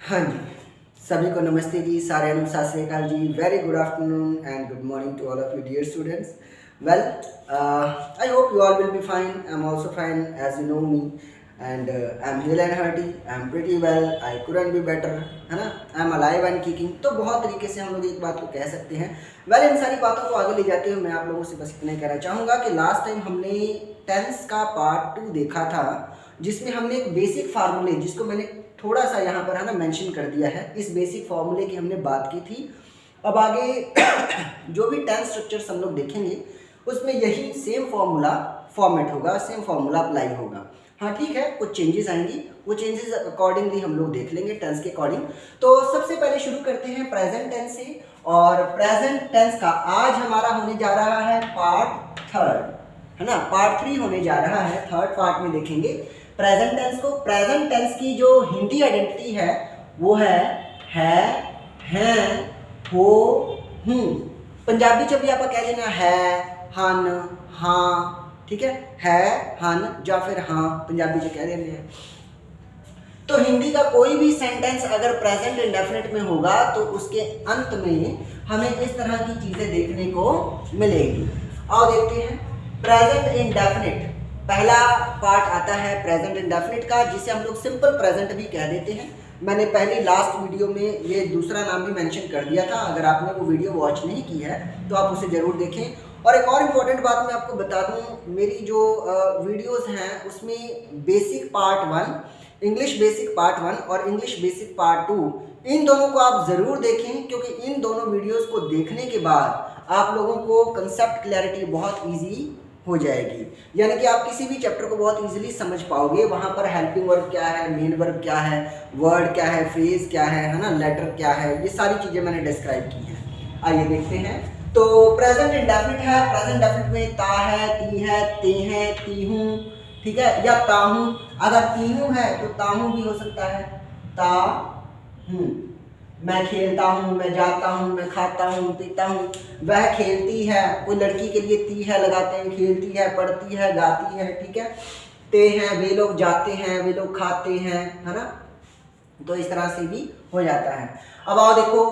हाँ जी, सभी को नमस्ते जी, सारे सत श्री अकाल जी, very good afternoon and good morning to all of you dear students. Well, I hope you all will be fine. I'm also fine, as you know me, and I'm hale and hearty. I'm pretty well. I couldn't be better, है ना. I'm alive and kicking. तो बहुत तरीके से हम लोग एक बात को कह सकते हैं. Well, इन सारी बातों को आगे ले जाते हुए मैं आप लोगों से बस इतना कहना चाहूँगा कि लास्ट टाइम हमने टेंस का पार्ट 2 देखा था, जिसमें हमने एक बेसिक फार्मूले, जिसको मैंने थोड़ा सा यहाँ पर है ना मेंशन कर दिया है, इस बेसिक फार्मूले की हमने बात की थी. अब आगे जो भी टेंस स्ट्रक्चर्स हम लोग देखेंगे उसमें यही सेम फार्मूला फॉर्मेट होगा, सेम फार्मूला अप्लाई होगा. हाँ ठीक है, कुछ चेंजेस आएंगी, वो चेंजेस अकॉर्डिंगली हम लोग देख लेंगे टेंस के अकॉर्डिंग. तो सबसे पहले शुरू करते हैं प्रेजेंट टेंस से. और प्रेजेंट टेंस का आज हमारा होने जा रहा है पार्ट 3, है ना. पार्ट 3 होने जा रहा है, थर्ड पार्ट में देखेंगे प्रेजेंट टेंस को. प्रेजेंट टेंस की जो हिंदी आइडेंटिटी है वो है, हैं, हो, हूँ. पंजाबी च भी आप कह देना है, हन, हाँ, ठीक है, हन या फिर हाँ पंजाबी च कह देते हैं. तो हिंदी का कोई भी सेंटेंस अगर प्रेजेंट इंडेफिनिट में होगा तो उसके अंत में हमें इस तरह की चीजें देखने को मिलेगी. आओ देखते हैं प्रेजेंट इंडेफिनिट. पहला पार्ट आता है प्रेजेंट इंडेफिनिट का, जिसे हम लोग सिंपल प्रेजेंट भी कह देते हैं. मैंने पहले लास्ट वीडियो में ये दूसरा नाम भी मेंशन कर दिया था. अगर आपने वो वीडियो वॉच नहीं की है तो आप उसे ज़रूर देखें. और एक और इम्पोर्टेंट बात मैं आपको बता दूं, मेरी जो वीडियोस हैं उसमें basic part 1, English basic part 1 और इंग्लिश बेसिक पार्ट 2, इन दोनों को आप ज़रूर देखें, क्योंकि इन दोनों वीडियोस को देखने के बाद आप लोगों को कंसेप्ट क्लैरिटी बहुत ईजी हो जाएगी. यानी कि आप किसी भी चैप्टर को बहुत इजीली समझ पाओगे. वहाँ पर हेल्पिंग वर्ब क्या है, मेन वर्ब क्या है, वर्ड क्या है, फ्रेज क्या है ना, लेटर क्या है, ये सारी चीज़ें मैंने डिस्क्राइब की हैं. आइए देखते हैं. तो प्रेजेंट इंडेफिनिट है. प्रेजेंट इंडेफिनिट में ता है, ती है, ते हैं, ती हूँ, ठीक है, या ता हूँ. अगर ती हूँ है तो ता हूँ भी हो सकता है, ता हूँ. मैं खेलता हूँ, मैं जाता हूँ, मैं खाता हूँ, पीता हूँ. वह खेलती है, कोई लड़की के लिए ती है लगाते हैं, खेलती है, पढ़ती है, गाती है, ठीक है. ते हैं, वे लोग जाते हैं, वे लोग खाते हैं, है ना. तो इस तरह से भी हो जाता है. अब आओ देखो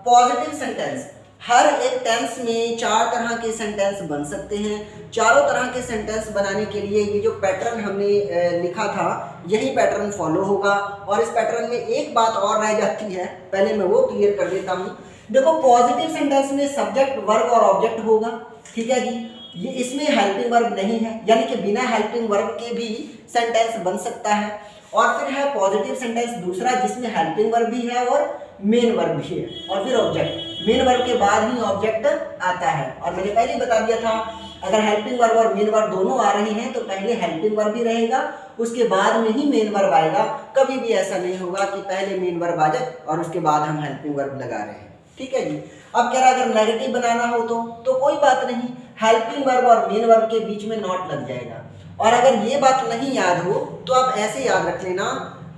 पॉजिटिव सेंटेंस. हर एक टेंस में 4 तरह के सेंटेंस बन सकते हैं. चारों तरह के सेंटेंस बनाने के लिए ये जो पैटर्न हमने लिखा था, यही पैटर्न फॉलो होगा. और इस पैटर्न में एक बात और रह जाती है, पहले मैं वो क्लियर कर देता हूँ. देखो पॉजिटिव सेंटेंस में सब्जेक्ट, वर्ब और ऑब्जेक्ट होगा, ठीक है जी. ये इसमें हेल्पिंग वर्ब नहीं है, यानी कि बिना हेल्पिंग वर्ब के भी सेंटेंस बन सकता है. और फिर है पॉजिटिव सेंटेंस दूसरा, जिसमें हेल्पिंग वर्ब भी है और मेन वर्ब भी है, और फिर ऑब्जेक्ट. मेन वर्ब के बाद ही ऑब्जेक्ट आता है. और मैंने पहले बता दिया था, अगर हेल्पिंग वर्ब और मेन वर्ब दोनों आ रहे हैं तो पहले हेल्पिंग वर्ब ही रहेगा, उसके बाद में ही मेन वर्ब आएगा. कभी भी ऐसा नहीं होगा कि पहले मेन वर्ब आ जाए और उसके बाद हम हेल्पिंग वर्ब लगा रहे हैं, ठीक है जी. अब कह रहा अगर नेगेटिव बनाना हो तो कोई बात नहीं, हेल्पिंग वर्ब और मेन वर्ब के बीच में नॉट लग जाएगा. और अगर ये बात नहीं याद हो तो आप ऐसे याद रख लेना,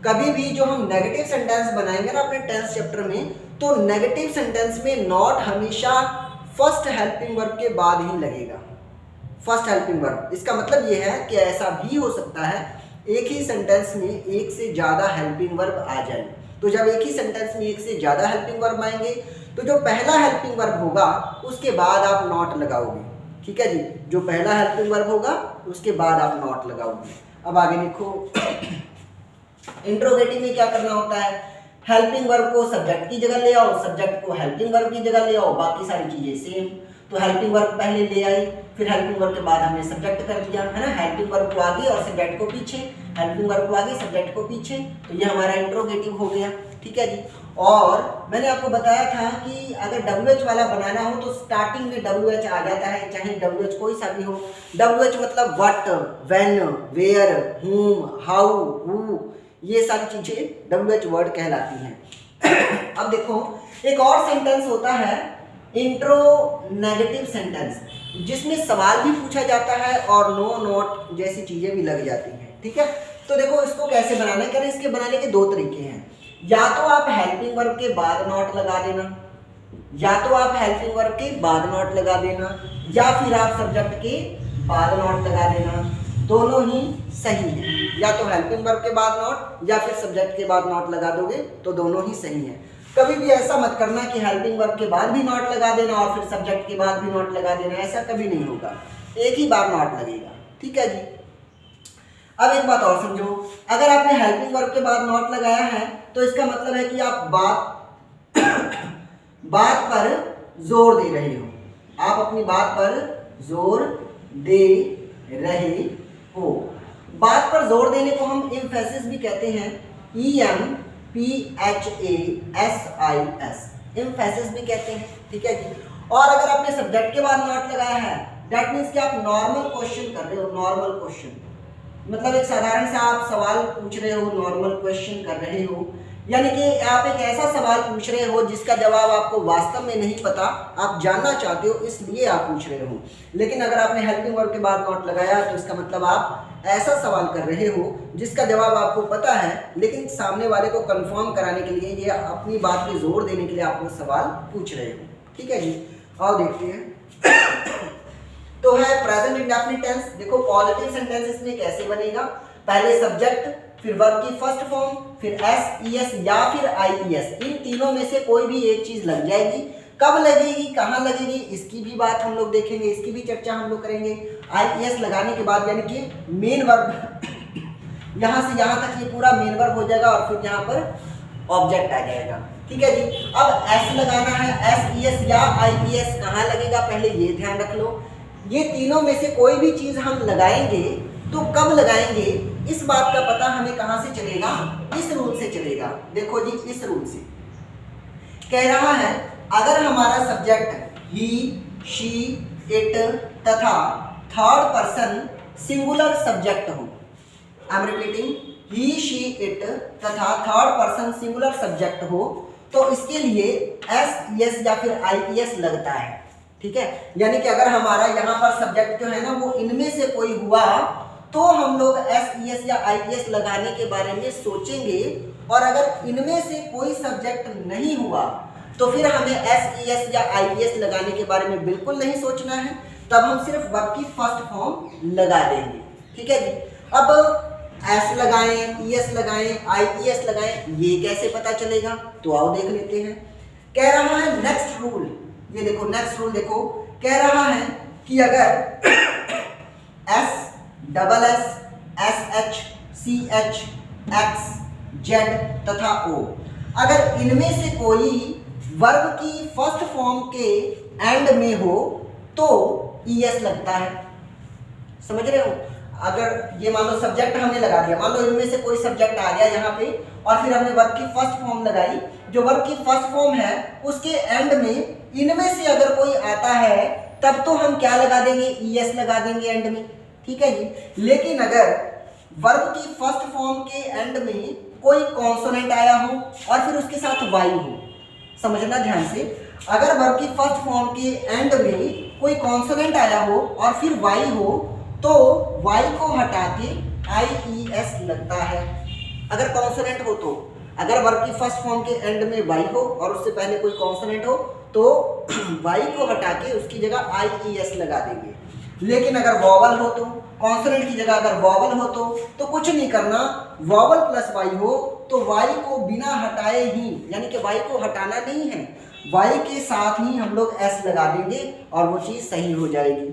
कभी भी जो हम नेगेटिव सेंटेंस बनाएंगे ना अपने टेंस चैप्टर में, तो नेगेटिव सेंटेंस में नॉट हमेशा फर्स्ट हेल्पिंग वर्ब के बाद ही लगेगा. फर्स्ट हेल्पिंग वर्ब, इसका मतलब ये है कि ऐसा भी हो सकता है एक ही सेंटेंस में एक से ज़्यादा हेल्पिंग वर्ब आ जाए. तो जब एक ही सेंटेंस में एक से ज़्यादा हेल्पिंग वर्ब आएंगे तो जो पहला हेल्पिंग वर्ब होगा उसके बाद आप नॉट लगाओगे, ठीक है जी. जो पहला हेल्पिंग वर्ब होगा उसके बाद आप नॉट लगाओगे. अब आगे देखो इंट्रोगेटिव में क्या करना होता है, हेल्पिंग वर्ब को सब्जेक्ट की जगह ले आओ, सब्जेक्ट को हेल्पिंग वर्ब की जगह ले आओ, बाकी सारी चीजें सेम. तो हेल्पिंग वर्ब पहले ले आई, फिर हेल्पिंग वर्ब के बाद हमने सब्जेक्ट कर दिया, है ना. हेल्पिंग वर्ब को आगे और सब्जेक्ट को पीछे, हेल्पिंग वर्ब को आगे सब्जेक्ट को पीछे. तो ये हमारा इंट्रोगेटिव हो गया, ठीक है जी. और मैंने आपको बताया था कि अगर WH वाला बनाना हो तो स्टार्टिंग में WH आ जाता है, चाहे WH कोई सा भी हो. WH मतलब what, when, where, whom, how, who, ये सारी चीजें WH वर्ड कहलाती हैं. अब देखो एक और सेंटेंस होता है इंट्रोनेगेटिव सेंटेंस, जिसमें सवाल भी पूछा जाता है और नो, नॉट जैसी चीजें भी लग जाती हैं, ठीक है. तो देखो इसको कैसे बनाना है, इसके बनाने के 2 तरीके हैं. या तो आप हेल्पिंग वर्ब के बाद नॉट लगा देना, या तो आप हेल्पिंग वर्ब के बाद नॉट लगा देना, या फिर आप सब्जेक्ट के बाद नॉट लगा देना. दोनों ही सही है। या तो हेल्पिंग वर्ब के बाद नॉट या फिर सब्जेक्ट के बाद नॉट लगा दोगे तो दोनों ही सही है। कभी भी ऐसा मत करना कि हेल्पिंग वर्ब के बाद भी नॉट लगा देना और फिर सब्जेक्ट के बाद भी नॉट लगा देना, ऐसा कभी नहीं होगा, एक ही बार नॉट लगेगा। ठीक है जी। अब एक बात और समझो, अगर आपने हेल्पिंग वर्ब के बाद नॉट लगाया है तो इसका मतलब है कि आप बात पर जोर दे रहे हो, आप अपनी बात पर जोर दे रहे हो। बात पर जोर देने को हम एम्फेसिस भी कहते हैं, EMPHASIS, एम्फेसिस भी कहते हैं। ठीक है जी। और अगर आपने सब्जेक्ट के बाद नॉट लगाया है दैट मीन्स कि आप नॉर्मल क्वेश्चन कर रहे हो, नॉर्मल क्वेश्चन मतलब एक साधारण सा आप सवाल पूछ रहे हो, नॉर्मल क्वेश्चन कर रहे हो, यानी कि आप एक ऐसा सवाल पूछ रहे हो जिसका जवाब आपको वास्तव में नहीं पता, आप जानना चाहते हो इसलिए आप पूछ रहे हो। लेकिन अगर आपने हेल्पिंग वर्ब के बाद नॉट लगाया तो इसका मतलब आप ऐसा सवाल कर रहे हो जिसका जवाब आपको पता है लेकिन सामने वाले को कंफर्म कराने के लिए, ये अपनी बात पे जोर देने के लिए आप वो सवाल पूछ रहे हो। ठीक है जी। और देखते हैं तो है प्रेजेंट इंडेफिनिट टेंस। देखो पॉजिटिव सेंटेंस इसमें कैसे बनेगा, पहले सब्जेक्ट, फिर वर्ब की फर्स्ट फॉर्म, फिर SES या फिर IES, इन तीनों में से कोई भी एक चीज लग जाएगी। कब लगेगी, कहाँ लगेगी, इसकी भी बात हम लोग देखेंगे, इसकी भी चर्चा हम लोग करेंगे। IES लगाने के बाद यानी कि मेन वर्ब यहाँ से यहाँ तक ये पूरा मेन वर्ब हो जाएगा और फिर यहाँ पर ऑब्जेक्ट आ जाएगा। ठीक है जी। अब S लगाना है, SES या IES कहाँ लगेगा पहले ये ध्यान रख लो। ये तीनों में से कोई भी चीज हम लगाएंगे तो कब लगाएंगे इस बात का पता हमें कहां से चलेगा, इस रूल से चलेगा। देखो जी, इस रूल से कह रहा है अगर हमारा सब्जेक्ट ही, शी, इट तथा थर्ड पर्सन सिंगुलर सब्जेक्ट हो, I am repeating, he, she, it तथा थर्ड पर्सन सिंगुलर सब्जेक्ट हो तो इसके लिए SES या फिर IES लगता है। ठीक है, यानी कि अगर हमारा यहाँ पर सब्जेक्ट जो है ना वो इनमें से कोई हुआ तो हम लोग SES या IES लगाने के बारे में सोचेंगे, और अगर इनमें से कोई सब्जेक्ट नहीं हुआ तो फिर हमें SES या IES लगाने के बारे में बिल्कुल नहीं सोचना है, तब हम सिर्फ वर्ब की फर्स्ट फॉर्म लगा देंगे। ठीक है जी। अब S लगाएं, ES लगाएं, IES लगाएं, ये कैसे पता चलेगा तो आओ देख लेते हैं। कह रहा है नेक्स्ट रूल, ये देखो नेक्स्ट रूल देखो, कह रहा है कि अगर S, double S, SH, CH, X, Z तथा O अगर इनमें से कोई वर्ब की फर्स्ट फॉर्म के एंड में हो तो ES लगता है। समझ रहे हो, अगर ये मान लो सब्जेक्ट हमने लगा दिया, मान लो इनमें से कोई सब्जेक्ट आ गया यहाँ पे और फिर हमने वर्ब की फर्स्ट फॉर्म लगाई, जो वर्ब की फर्स्ट फॉर्म है उसके एंड में इनमें से अगर कोई आता है तब तो हम क्या लगा देंगे, ES लगा देंगे एंड में। ठीक है जी। लेकिन अगर वर्ब की फर्स्ट फॉर्म के एंड में कोई कॉन्सोनेंट आया हो और फिर उसके साथ Y हो, समझना ध्यान से, अगर वर्ब की फर्स्ट फॉर्म के एंड में कोई कॉन्सोनेंट आया हो और फिर Y हो तो Y को हटा के IES लगता है। अगर कॉन्सोनेंट हो तो, अगर वर्ब की फर्स्ट फॉर्म के एंड में Y हो और उससे पहले कोई कॉन्सोनेंट हो तो Y को हटा के उसकी जगह IES लगा देंगे। लेकिन अगर वॉवल हो तो, कॉन्सोनेंट की जगह अगर वॉवल हो तो कुछ नहीं करना, वॉवल प्लस Y हो तो Y को बिना हटाए ही, यानी कि Y को हटाना नहीं है, Y के साथ ही हम लोग S लगा देंगे और वो चीज सही हो जाएगी।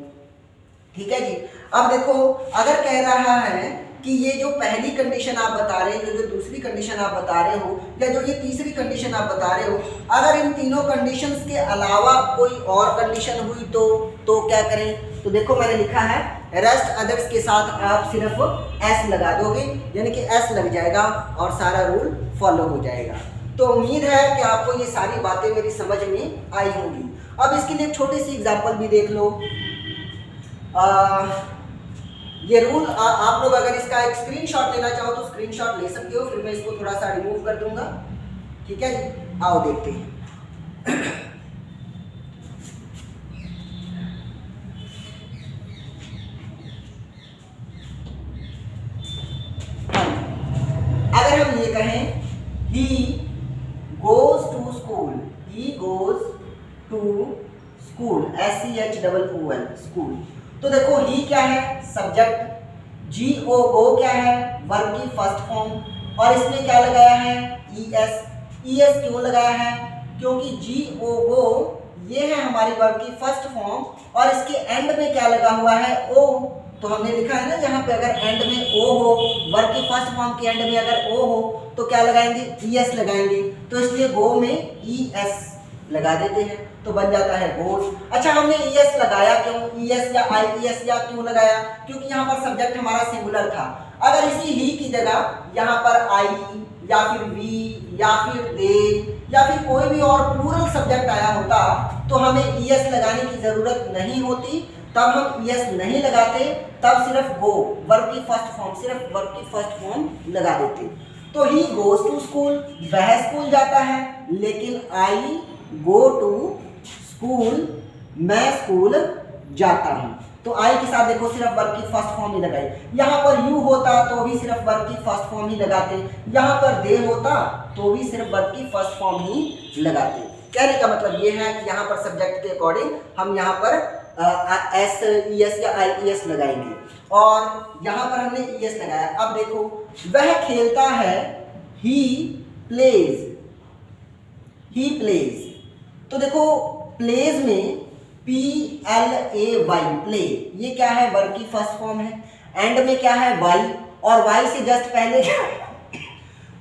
ठीक है जी। अब देखो अगर कह रहा है कि ये जो पहली कंडीशन आप बता रहे हो, जो दूसरी कंडीशन आप बता रहे हो, या जो ये तीसरी कंडीशन आप बता रहे हो, अगर इन तीनों कंडीशंस के अलावा कोई और कंडीशन हुई तो क्या करें, तो देखो मैंने लिखा है रेस्ट अदर्स के साथ आप सिर्फ S लगा दोगे, यानी कि S लग जाएगा और सारा रूल फॉलो हो जाएगा। तो उम्मीद है कि आपको ये सारी बातें मेरी समझ में आई होंगी। अब इसके लिए एक छोटी सी एग्जांपल भी देख लो। ये रूल आप लोग अगर इसका एक स्क्रीनशॉट लेना चाहो तो स्क्रीनशॉट ले सकते हो, फिर मैं इसको थोड़ा सा रिमूव कर दूंगा। ठीक है जी, आओ देखते हैं। अगर हम ये कहें he goes to school, he goes to school, SCHOOL, school, तो देखो ही क्या है, सब्जेक्ट, GOO क्या है, वर्ब की फर्स्ट फॉर्म, और इसमें क्या लगाया है, ES। ES क्यों लगाया है, क्योंकि GOO ये है हमारी वर्ब की फर्स्ट फॉर्म, और इसके एंड में क्या लगा हुआ है, O। तो हमने लिखा है ना यहाँ पे, अगर एंड में O हो, वर्ब की फर्स्ट फॉर्म के एंड में अगर O हो तो क्या लगाएंगे, ES लगाएंगे। तो इसलिए गो में ES लगा देते हैं, तो बन जाता है गोस। अच्छा, हमने ES लगाया क्यों, ES या IES या क्यों लगाया, क्योंकि यहाँ पर सब्जेक्ट हमारा सिंगुलर था। अगर इसी ही की जगह यहाँ पर I या फिर वी या फिर दे या फिर कोई भी और प्लूरल सब्जेक्ट आया होता तो हमें ES लगाने की जरूरत नहीं होती, तब हम ES नहीं लगाते, तब सिर्फ गो, वर्ब की फर्स्ट फॉर्म, सिर्फ वर्ब की फर्स्ट फॉर्म लगा देते। तो ही गोज टू स्कूल, वह स्कूल जाता है, लेकिन आई गो टू स्कूल, मैं स्कूल जाता हूँ। तो आई के साथ देखो सिर्फ वर्ब की फर्स्ट फॉर्म ही लगाई। यहाँ पर यू होता तो भी सिर्फ वर्ब की फर्स्ट फॉर्म ही लगाते, यहाँ पर दे होता तो भी सिर्फ वर्ब की फर्स्ट फॉर्म ही लगाते। कहने का मतलब ये है कि यहाँ पर सब्जेक्ट के अकॉर्डिंग हम यहाँ पर SES या IES लगाएंगे, और यहाँ पर हमने ES लगाया। अब देखो, वह खेलता है, ही प्लेज, ही प्लेज। तो देखो प्लेज में PLAY, प्ले, ये क्या है, वर्ब की फर्स्ट फॉर्म है, एंड में क्या है, वाई, और वाई से जस्ट पहले क्या है,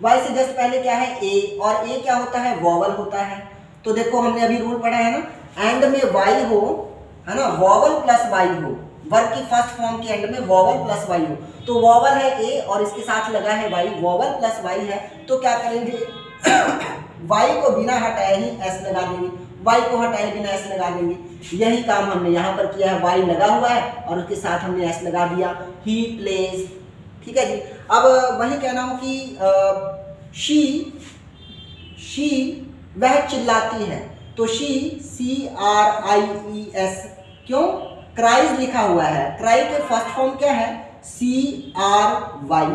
वाई से जस्ट पहले क्या है, ए, और ए क्या होता है, वॉवल होता है। तो देखो हमने अभी रूल पढ़ा है ना, एंड में वाई हो, है ना, वॉवल प्लस वाई हो, वर्ब की फर्स्ट फॉर्म के एंड में वॉवल प्लस वाई हो, तो वॉवल है ए और इसके साथ लगा है वाई, वॉवल प्लस वाई है, तो क्या करेंगे वाई को बिना हटाए ही एस लगा देंगे, वाई को हटाए बिना एस लगा देंगे। यही काम हमने यहाँ पर किया है, वाई लगा हुआ है और उसके साथ हमने एस लगा दिया, ही प्लेज। ठीक है जी। अब वही कहना हूँ कि शी वह चिल्लाती है, तो CRIES, क्यों, क्राइज लिखा हुआ है, क्राई के फर्स्ट फॉर्म क्या है, CRY,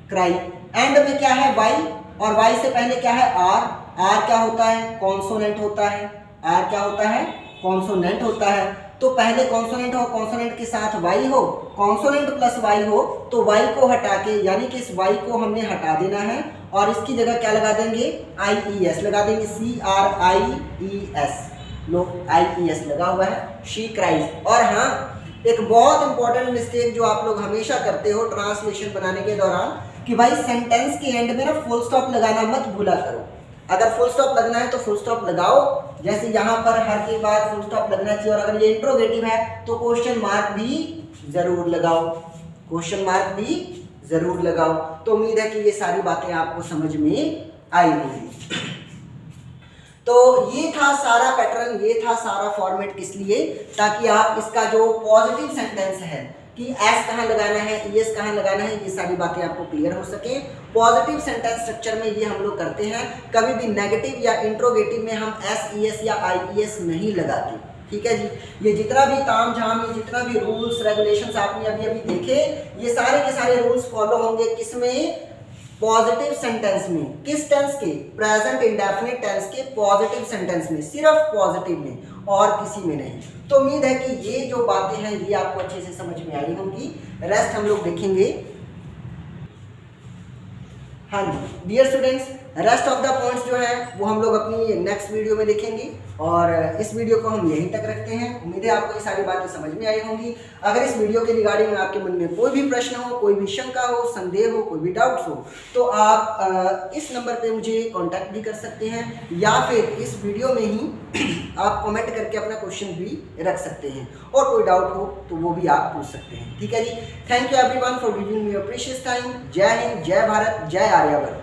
क्राई, एंड में क्या है, वाई, और वाई से पहले क्या है, आर, आर क्या होता है, कॉन्सोनेंट होता है, आर क्या होता है, कॉन्सोनेंट होता है। तो पहले कॉन्सोनेंट हो, कॉन्सोनेंट के साथ वाई हो, कॉन्सोनेंट प्लस वाई हो, तो वाई को हटा के, यानी कि इस वाई को हमने हटा देना है और इसकी जगह क्या लगा देंगे, IES लगा देंगे, CRIES, लो IES लगा हुआ है, शी क्राइज। और हाँ, एक बहुत इंपॉर्टेंट मिस्टेक जो आप लोग हमेशा करते हो ट्रांसलेशन बनाने के दौरान, कि भाई सेंटेंस के एंड में ना फुल स्टॉप लगाना मत भूला करो। अगर फुल स्टॉप लगना है तो फुल स्टॉप लगाओ, जैसे यहाँ पर हर के बाद फुल स्टॉप लगना चाहिए, और अगर ये इंट्रोगेटिव है तो क्वेश्चन मार्क भी जरूर लगाओ, क्वेश्चन मार्क भी जरूर लगाओ। तो उम्मीद है कि ये सारी बातें आपको समझ में आई होंगी। तो ये था सारा पैटर्न, ये था सारा फॉर्मेट, किस लिए, ताकि आप इसका जो पॉजिटिव सेंटेंस है कि एस कहाँ लगाना है, ES कहाँ लगाना है, ये सारी बातें आपको क्लियर हो सके। पॉजिटिव सेंटेंस स्ट्रक्चर में ये हम लोग करते हैं, कभी भी नेगेटिव या इंट्रोगेटिव में हम SES या IES नहीं लगाते। ठीक है जी। ये जितना भी ताम झाम, ये जितना भी रूल्स रेगुलेशंस आपने अभी अभी देखे, ये सारे के सारे रूल्स फॉलो होंगे किसमें, पॉजिटिव सेंटेंस में। किस टेंस के, प्रेजेंट इंडेफिनिट टेंस के पॉजिटिव सेंटेंस में, सिर्फ पॉजिटिव में और किसी में नहीं। तो उम्मीद है कि ये जो बातें हैं ये आपको अच्छे से समझ में आई होंगी, रेस्ट हम लोग देखेंगे। हाँ जी dear students, rest of the points जो है वो हम लोग अपनी नेक्स्ट वीडियो में देखेंगे, और इस वीडियो को हम यहीं तक रखते हैं। उम्मीद है आपको ये सारी बातें समझ में आई होंगी। अगर इस वीडियो के रिगार्डिंग आपके मन में कोई भी प्रश्न हो, कोई भी शंका हो, संदेह हो, कोई भी डाउट्स हो, तो आप इस नंबर पे मुझे कांटेक्ट भी कर सकते हैं, या फिर इस वीडियो में ही आप कमेंट करके अपना क्वेश्चन भी रख सकते हैं, और कोई डाउट हो तो वो भी आप पूछ सकते हैं। ठीक है जी। Thank you everyone for giving me your precious time. जय हिंद, जय भारत, जय आर्यावर्त।